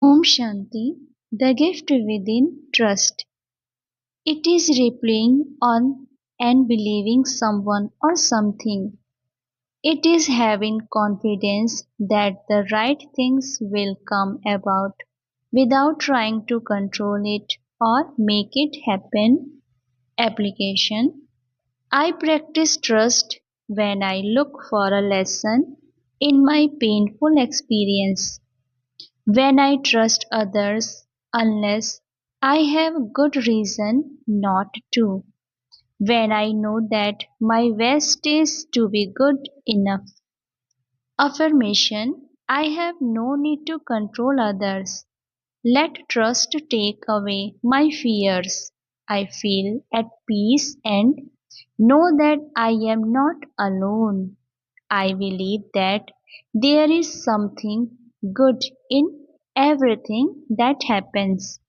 Om Shanti, the gift within trust. It is relying on and believing someone or something. It is having confidence that the right things will come about without trying to control it or make it happen. Application. I practice trust when I look for a lesson in my painful experience. When I trust others unless I have good reason not to. When I know that my best is to be good enough. Affirmation: I have no need to control others. Let trust take away my fears. I feel at peace and know that I am not alone. I believe that there is something good in everything that happens.